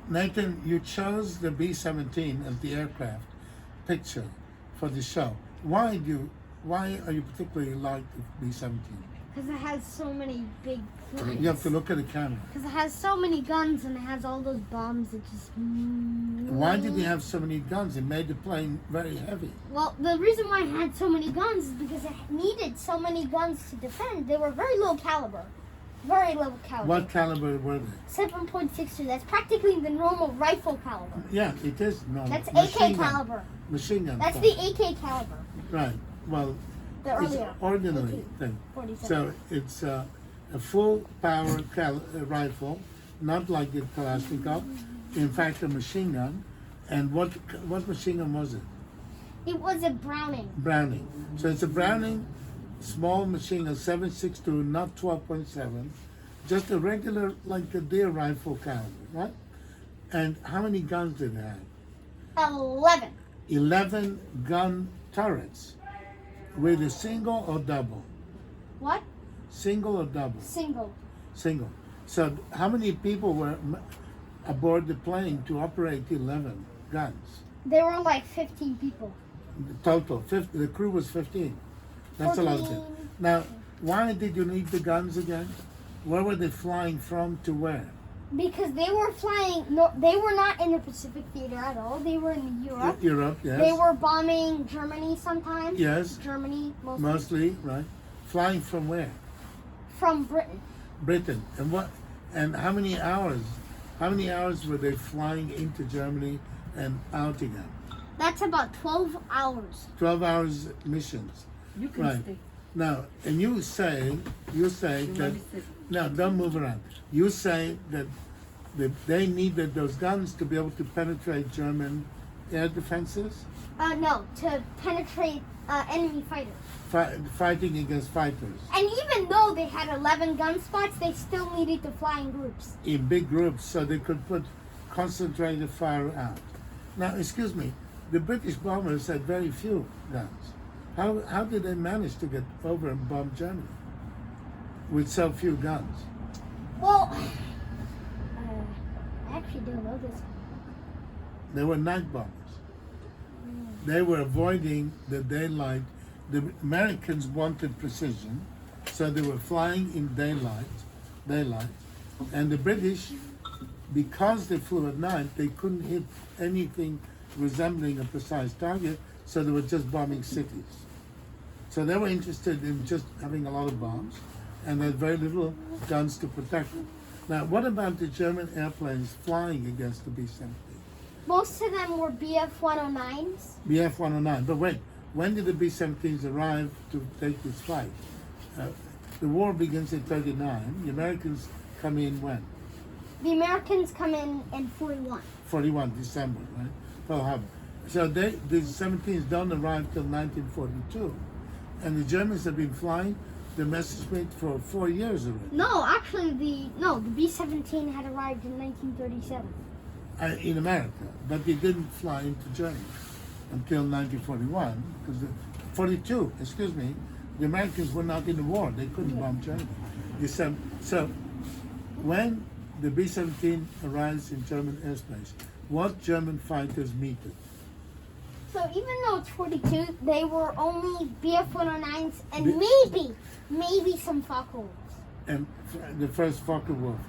Nathan, you chose the B-17 as the aircraft picture for the show. Why are you particularly like the B-17? Because it has so many big guns. You have to look at the camera. Because it has so many guns and it has all those bombs that just... Why did it have so many guns? It made the plane very heavy. Well, the reason why it had so many guns is because it needed so many guns to defend. They were very low caliber. Very low caliber. What caliber were they? 7.62. That's practically the normal rifle caliber. Yeah, it is normal. That's Machine AK gun. caliber. Machine gun. That's fire. the AK caliber. Right. Well, The it's earlier. ordinary AK thing. 47. So it's a full power rifle, not like the Kalashnikov. In fact, a machine gun. And what machine gun was it? It was a Browning. Browning. So it's a Browning small machine gun, 7.62, not 12.7, just a regular, like a deer rifle caliber, right? And how many guns did it have? 11. 11 gun turrets. With a single or double? What? Single or double? Single. Single. So how many people were aboard the plane to operate 11 guns? There were like 15 people. The total, 50, the crew was 15. That's a lot of things. Now, why did you need the guns again? Where were they flying from to where? Because they were flying, no, they were not in the Pacific Theater at all. They were in Europe. Europe, yes. They were bombing Germany sometimes. Yes. Germany mostly. Mostly, right. Flying from where? From Britain. Britain. And what? And how many hours? How many hours were they flying into Germany and out again? That's about 12 hours. 12 hours missions. You can Right. stay. Now, and you say that, no, don't move around. You say that they needed those guns to be able to penetrate German air defenses, No, to penetrate enemy fighters. fighting against fighters And even though they had 11 gun spots, they still needed to fly in groups. in big groups so they could put concentrated fire out. Now, excuse me, the British bombers had very few guns. How did they manage to get over and bomb Germany with so few guns? Well, I actually don't know this. They were night bombers. They were avoiding the daylight. The Americans wanted precision, so they were flying in daylight. And the British, because they flew at night, they couldn't hit anything resembling a precise target, so they were just bombing cities. So they were interested in just having a lot of bombs and had very little guns to protect them. Now, what about the German airplanes flying against the B-17? Most of them were BF-109s. BF-109. But wait, when did the B-17s arrive to take this fight? The war begins in 39. The Americans come in when? The Americans come in 41. 41, December, right? Pearl Harbor. So the 17s don't arrive till 1942. And the Germans have been flying the Messerschmitt for 4 years already. No, actually, the B-17 had arrived in 1937. In America, but they didn't fly into Germany until 1941, because 42, excuse me, the Americans were not in the war. They couldn't bomb Germany. So when the B-17 arrives in German airspace, what German fighters meet it? So even though it's 42, they were only BF-109s and maybe some Fokker-Wolves. And the first Fokker-Wolf.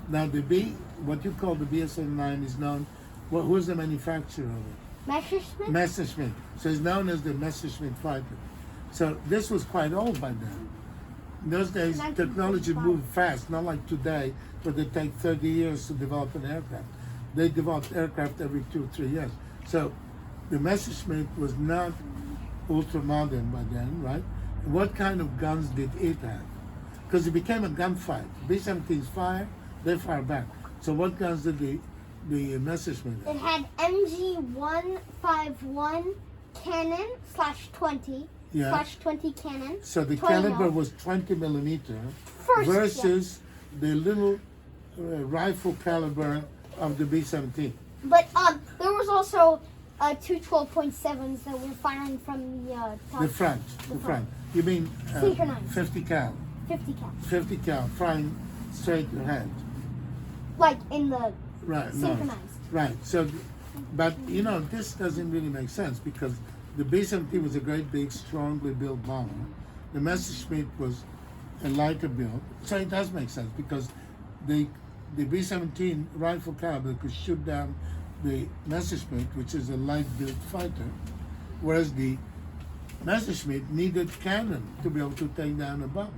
Now what you call the BS-9 is known, who's the manufacturer of it? Messerschmitt? Messerschmitt. So it's known as the Messerschmitt fighter. So this was quite old by then. In those days, technology moved fast, not like today, where they take 30 years to develop an aircraft. They developed aircraft every 2-3 years. So the Messerschmitt was not ultra-modern by then, right? What kind of guns did it have? Because it became a gunfight. B-17s fire, they fire back. So what guns did the Messerschmitt have? It had MG-151 cannon /20 /20 cannon. So the 20 caliber mil. was 20 millimeter First, versus the little rifle caliber of the B-17. But there was also two 12.7s that were firing from the top. The front. You mean Synchronized. 50 cal? 50 cal. 50 cal, flying straight ahead. Like in the Right, synchronized. Right. So, but you know, this doesn't really make sense because the B-17 was a great big, strongly built bomber. The Messerschmitt was a lighter build, so it does make sense because the B-17 rifle caliber could shoot down the Messerschmitt, which is a light built fighter, whereas the Messerschmitt needed cannon to be able to take down a bomber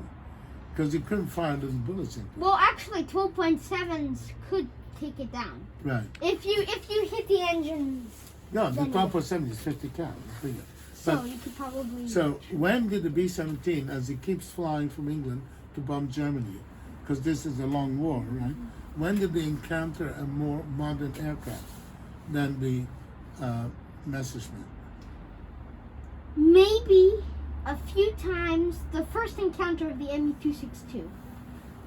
because you couldn't fire little bullets in. Well, actually, 12.7s could take it down. Right. If you hit the engines, No, the then 12.7 is 50 cal. It's bigger. so But- you could probably. So when did the B-17, as it keeps flying from England to bomb Germany, because this is a long war, right? When did they encounter a more modern aircraft than the Messerschmitt? Maybe a few times. The first encounter of the ME-262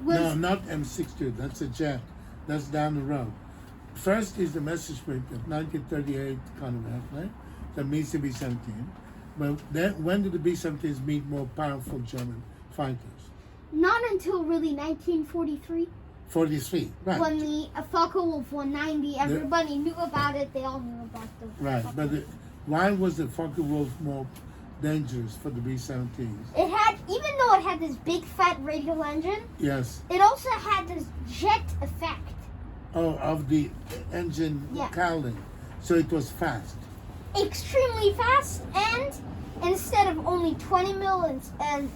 was No, not M62. That's a jet. That's down the road. First is the Messerschmitt of 1938 kind of airplane that meets the B-17. But then, when did the B-17s meet more powerful German fighters? not until really 1943 43, right. when the Focke-Wulf 190. Everybody knew about it. They all knew about the Right, but why was the Focke-Wulf more dangerous for the B-17s? It had, even though it had this big fat radial engine, Yes. it also had this jet effect. Oh, of the engine Yeah. cowling. So it was fast. Extremely fast, and instead of only 20 mil and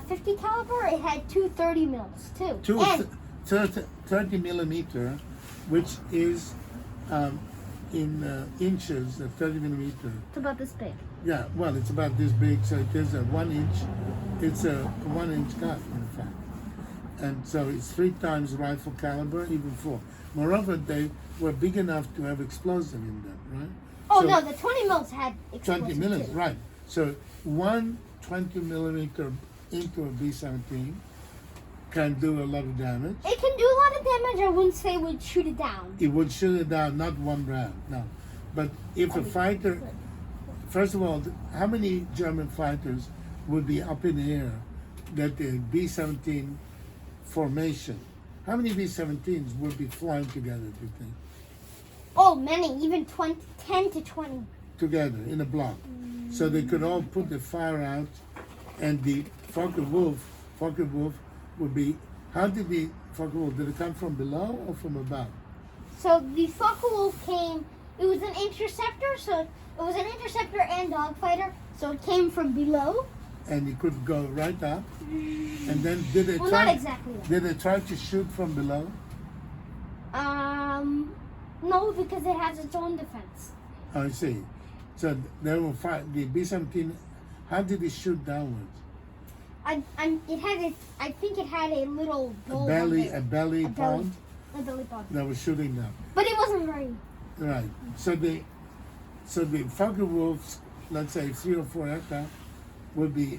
50 caliber, it had two 30 mils too. Two And 30 millimeter, which is in inches, 30 millimeter. it's about this big. Yeah, well, it's about this big, so it is a 1 inch. It's a 1 inch gun, in fact. And so it's 3 times rifle caliber, even 4. Moreover, they were big enough to have explosive in them, right? Oh So- no, the 20 mils had 20 explosive millimeters, too. right. So one 20 millimeter into a B-17 can do a lot of damage. It can do a lot of damage. I wouldn't say it would shoot it down. It would shoot it down, not one round, no. But if a fighter, first of all, how many German fighters would be up in the air that the B-17 formation, how many B-17s would be flying together, do you think? Oh, many, even 10 to 20. Together in a block. So they could all put the fire out, and the Focke-Wulf would be, how did the Focke-Wulf, did it come from below or from above? So the Focke-Wulf came, it was an interceptor, so it was an interceptor and dogfighter, so it came from below. And it could go right up, and then did they Well, try, not exactly that. did they try to shoot from below? No, because it has its own defense. I see. So they will fight, the B-17, how did it shoot downwards? I think it had a little A bowl belly, on it. a belly pound A belly pod. that was shooting down. But it wasn't very. Right. So the Focke-Wulfs, let's say 3 or 4 aircraft, would be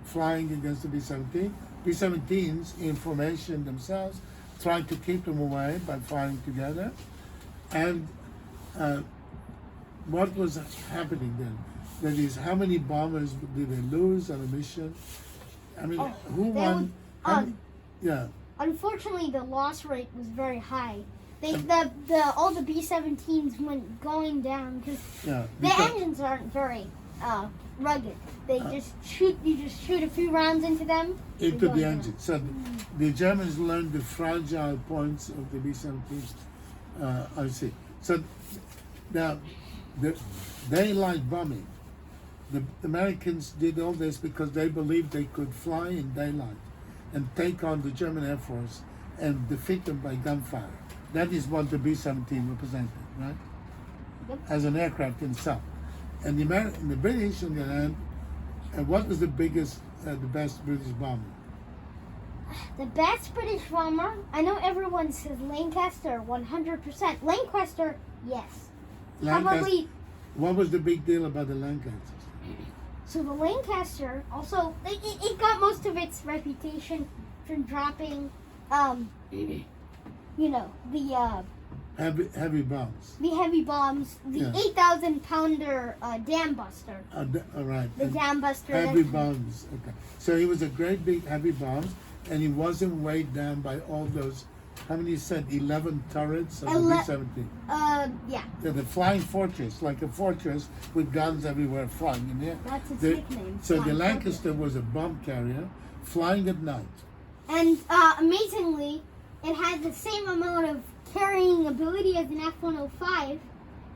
flying against the B-17. B-17s in formation themselves, trying to keep them away by firing together. And what was happening then? That is, how many bombers did they lose on a mission? I mean, who they won? would- How many- yeah. Unfortunately, the loss rate was very high. All the B-17s went going down because Yeah. the because- engines aren't very rugged. They just shoot. You just shoot a few rounds into them. they into go the down. engine. So the Germans learned the fragile points of the B-17. I see. So now, the daylight bombing. The Americans did all this because they believed they could fly in daylight and take on the German Air Force and defeat them by gunfire. That is what the B-17 represented, right? Yep. As an aircraft in itself. And the British, on the other hand, what was the biggest, the best British bomber? The best British bomber. I know everyone says Lancaster, 100%. Lancaster, yes. Probably. What was the big deal about the Lancasters? So the Lancaster also it got most of its reputation from dropping, the Heavy bombs. heavy bombs, the Yeah. 8,000-pounder dam buster, All right. the dam buster. Heavy that- bombs. Okay. So he was a great big heavy bombs, and he wasn't weighed down by all those how many you said? 11 turrets of the B-17. Yeah. Yeah, the flying fortress, like a fortress with guns everywhere flying in there. That's its The- nickname. So the Flying Lancaster Fortress. was a bomb carrier flying at night. And amazingly, it had the same amount of carrying ability as an F-105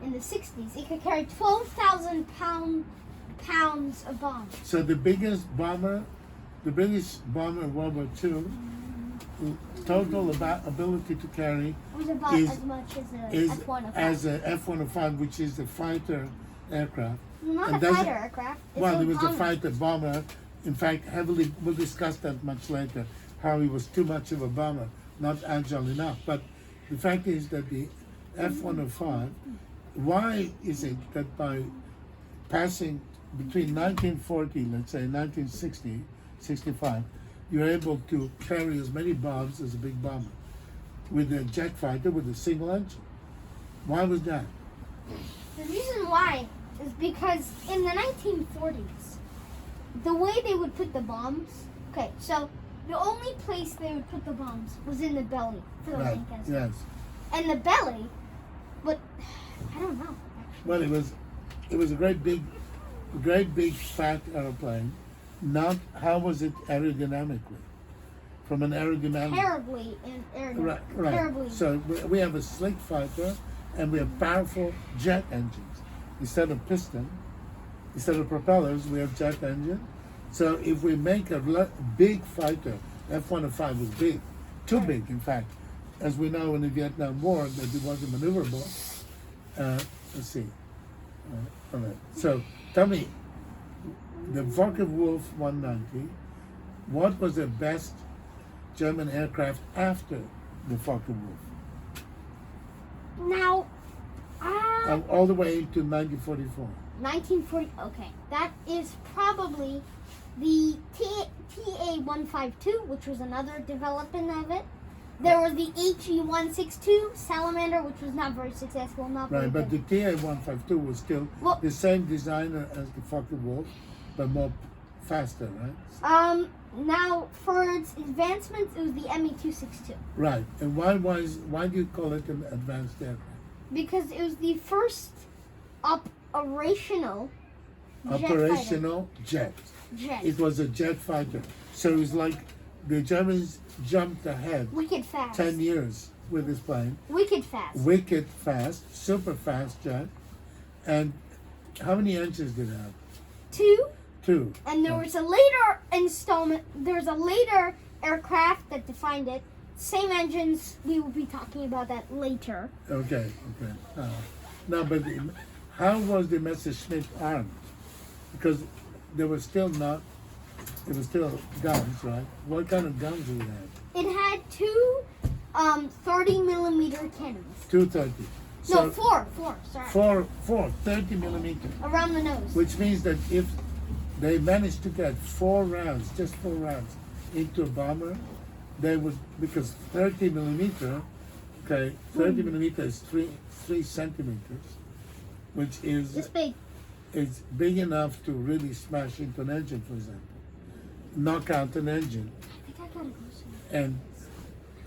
in the 60s. It could carry 12,000 pounds of bombs. So the biggest bomber in World War II, total ability to carry It was about is- as much as an is F-105. as a F-105, which is the fighter aircraft. Not and a doesn't- fighter aircraft. It's Well, a it was a bomber. fighter bomber. In fact, we'll discuss that much later, how he was too much of a bomber, not agile enough. But the fact is that the F-105, why is it that by passing between 1940, let's say 1960, 65, you're able to carry as many bombs as a big bomber with a jet fighter with a single engine? Why was that? The reason why is because in the 1940s, the way they would put the bombs, okay, so the only place they would put the bombs was in the belly for the Right. Lancaster. Yes. And the belly, but I don't know. Well, it was a great big fat aeroplane. Not how was it aerodynamically? From an aerodynamic. Terribly in air. Right. Terribly. So we have a slick fighter, and we have powerful jet engines instead of piston. Instead of propellers, we have jet engine. So if we make a big fighter, F-105 was big, too big, in fact. As we know in the Vietnam War, that it wasn't maneuverable. Let's see. All right. So tell me, the Focke-Wulf 190, what was the best German aircraft after the Focke-Wulf? Now, All the way to 1944. 1940. Okay, that is probably the TA-152, which was another development of it. There was the HE-162 Salamander, which was not very successful, not very Right, but the good. TA-152 was still Well- the same designer as the Focke-Wulf, but more faster, right? Now for its advancements, it was the ME-262 Right. And why do you call it an advanced aircraft? because it was the first operational Operational jet. jet. It was a jet fighter. So it was like the Germans jumped ahead Wicked fast. 10 years with this plane. Wicked fast. Wicked fast, super fast jet. And how many engines did it have? 2. 2. And there was a later installment. There was a later aircraft that defined it. Same engines. We will be talking about that later. Okay. Now, but how was the Messerschmitt armed? Because there was still guns, right? What kind of guns did it have? It had 2 30mm cannons. 230. No, 4. Sorry. Four 30 millimeter. Around the nose. Which means that if they managed to get 4 rounds, just 4 rounds, into a bomber, they would, because 30 millimeter, okay, 30 millimeter is 3 centimeters, which is This big. it's big enough to really smash into an engine, for example, knock out an engine. I think I gotta go soon.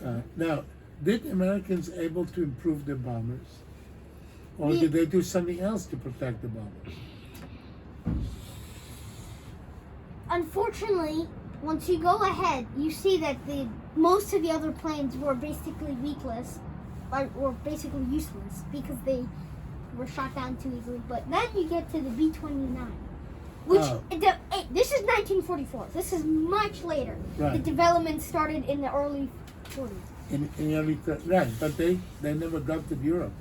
And now, did Americans able to improve their bombers, or did they do something else to protect the bombers? Unfortunately, once you go ahead, you see that most of the other planes were basically weakless, or basically useless because they were shot down too easily. But then you get to the B-29, which this is 1944. This is much later. Right. The development started in the early 40s. In early, right, but they never got to Europe,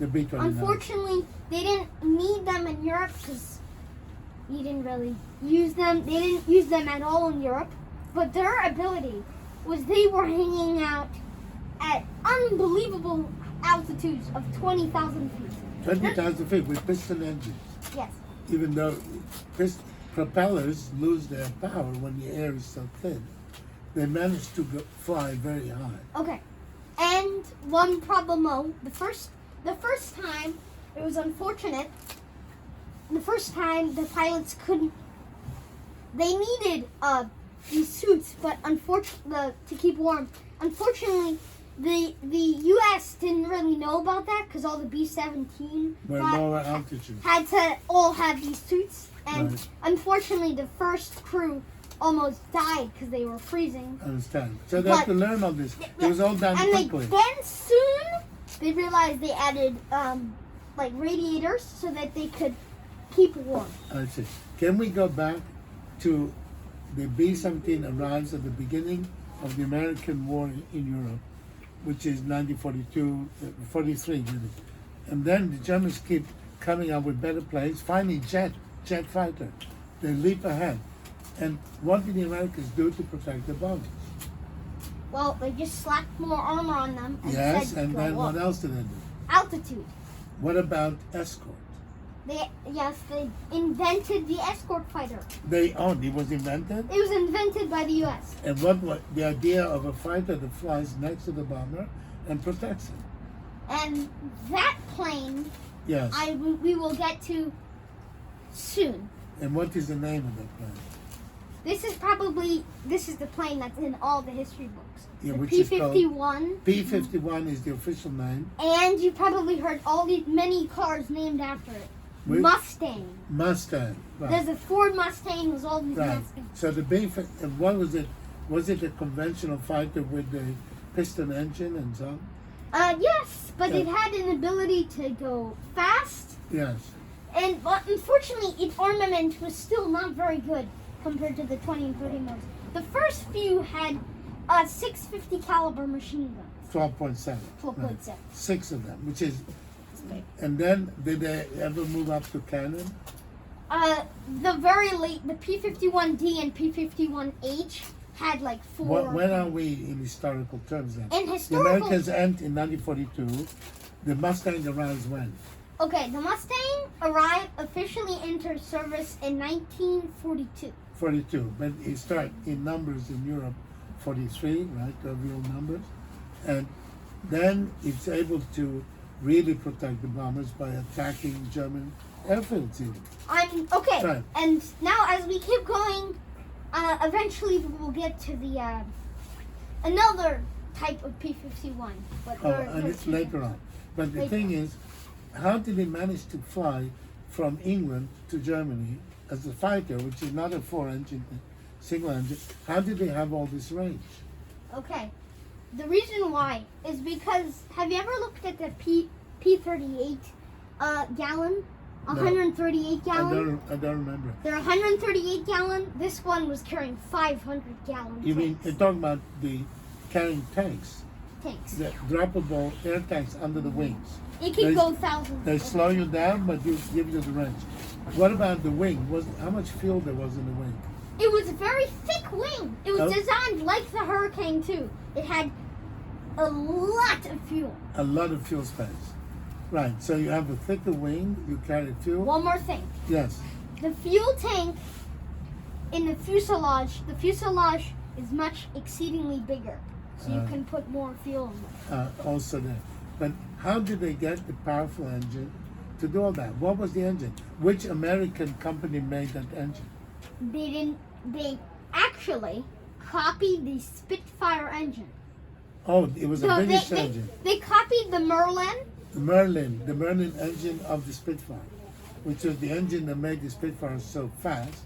the B-29. Unfortunately, they didn't need them in Europe because you didn't really use them. They didn't use them at all in Europe. But their ability was they were hanging out at unbelievable altitudes of 20,000 feet. 20,000 feet with piston engines. Yes. Even though propellers lose their power when the air is so thin, they manage to fly very high. Okay. And one problem, the first time it was unfortunate. The first time the pilots couldn't. They needed these suits, but to keep warm. Unfortunately, the U.S. didn't really know about that because all the B-17 We're lower altitude. had to all have these suits, and Right. unfortunately, the first crew almost died because they were freezing. Understand? So they have to learn all this. It was all done And quickly. then soon they realized they added like radiators so that they could keep warm. I see. Can we go back to the B-17 arrives at the beginning of the American war in Europe, which is 1942, 43, really. And then the Germans keep coming up with better planes. Finally, jet fighter. They leap ahead. And what did the Americans do to protect the bombers? Well, they just slapped more armor on them. And Yes, said, and "Go then up." what else did they do? Altitude. What about escort? They invented the escort fighter. It was invented? It was invented by the U.S. And what the idea of a fighter that flies next to the bomber and protects it? And that plane, Yes. we will get to soon. And what is the name of that plane? This is the plane that's in all the history books. Yeah, The which is called- P51. P51 is the official name. And you probably heard many cars named after it. Which? Mustang. Mustang. Right. There's a Ford Mustang with all these Right. Mustangs. So the and what was it? Was it a conventional fighter with the piston engine and so on? Yes, but Yeah. it had an ability to go fast. Yes. But unfortunately, its armament was still not very good compared to the 20 and 30 models. The first few had 650 caliber machine guns. 12.7. 12.7. 6 of them, which is. And then did they ever move up to cannon? The very late, the P51D and P51H had like 4. When are we in historical terms then? In The historical, Americans end in 1942. The Mustang arrives when? okay, the Mustang officially entered service in 1942. 42. But it starts in numbers in Europe, 43, right? The real numbers. And then it's able to really protect the bombers by attacking German airfields even. Okay, Right. and now as we keep going, eventually we'll get to the another type of P51. But And it's later on. But the Later thing on. is, how did they manage to fly from England to Germany as a fighter, which is not a single engine? How did they have all this range? Okay, the reason why is because have you ever looked at the P38 gallon? 138 gallon. I don't remember. They're 138 gallon. This one was carrying 500 gallon. You mean you're talking about the carrying tanks, tanks? the droppable air tanks under the wings? It can They- go thousands. They slow you down, but you give you the range. What about the wing? How much fuel there was in the wing? It was a very thick wing. It was Oh. designed like the Hurricane too. It had a lot of fuel. A lot of fuel space. Right. So you have a thicker wing. You carry fuel. One more thing. Yes. The fuel tank in the fuselage is much exceedingly bigger. So you can put more fuel in there. Also there. But how did they get the powerful engine to do all that? What was the engine? Which American company made that engine? They actually copied the Spitfire engine. Oh, it was a So British engine. they copied the Merlin. The Merlin engine of the Spitfire, which was the engine that made the Spitfire so fast.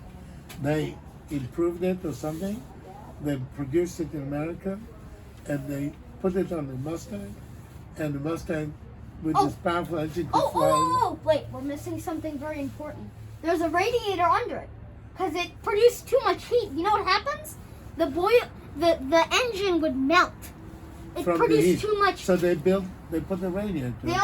They improved it or something. They produced it in America, and they put it on the Mustang, and the Mustang with this powerful engine could fly. Wait, we're missing something very important. There's a radiator under it because it produced too much heat. You know what happens? The engine would melt. It From the produced heat. too much. So they put the radiator. They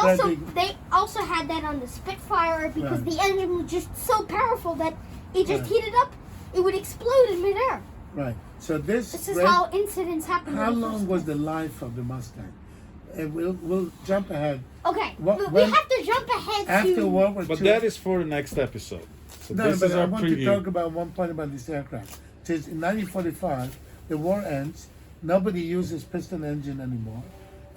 also had that on the Spitfire because Right. the engine was just so powerful that it just Right. heated up. It would explode in midair. Right. So this is how incidents happen. How in the long first was place. the life of the Mustang? And we'll jump ahead. Okay, What- we when- have to jump ahead After to. World War II. But that is for the next episode. So No, this but is I our want preview. to talk about one point about this aircraft. Since in 1945, the war ends, nobody uses piston engine anymore,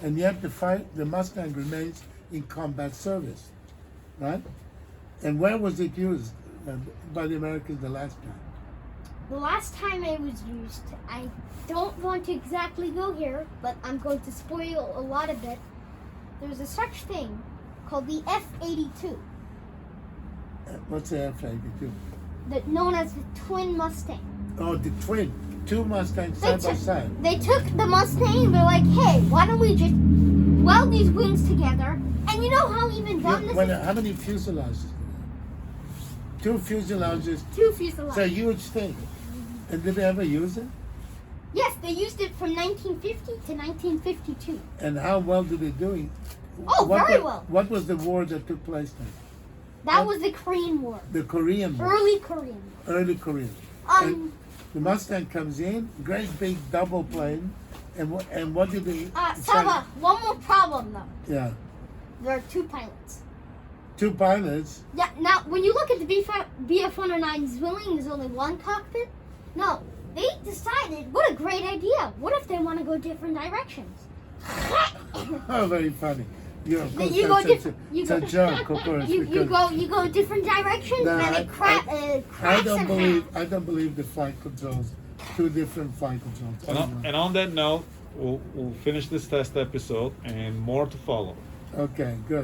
and yet the Mustang remains in combat service, right? And where was it used by the Americans the last time? the last time it was used, I don't want to exactly go here, but I'm going to spoil a lot of it. There's a such thing called the F-82, What's the F-82? known as the twin Mustang. Oh, the twin. Two Mustangs side by side. They took the Mustang and they're like, hey, why don't we just weld these wings together? And you know how even dumb this is? How many fuselages? Two fuselages. Two fuselages. It's a huge thing. And did they ever use it? Yes, they used it from 1950 to 1952. And how well did they do it? Oh, very well. What was the war that took place then? That was the Korean War. The Korean War. Early Korean War. Early Korean. And the Mustang comes in, great big double plane, and what did they? Saba, one more problem though. Yeah. There are two pilots. Two pilots. Yeah, now when you look at the BF-109's wing, there's only one cockpit. No, they decided, what a great idea. What if they want to go different directions? Oh, very funny. Yeah, of course, You go it's a joke, of course. you go different directions, No, and it cracks I don't in believe. half. I don't believe the flight controls. Two different flight controls. And on that note, we'll finish this test episode and more to follow. Okay, good.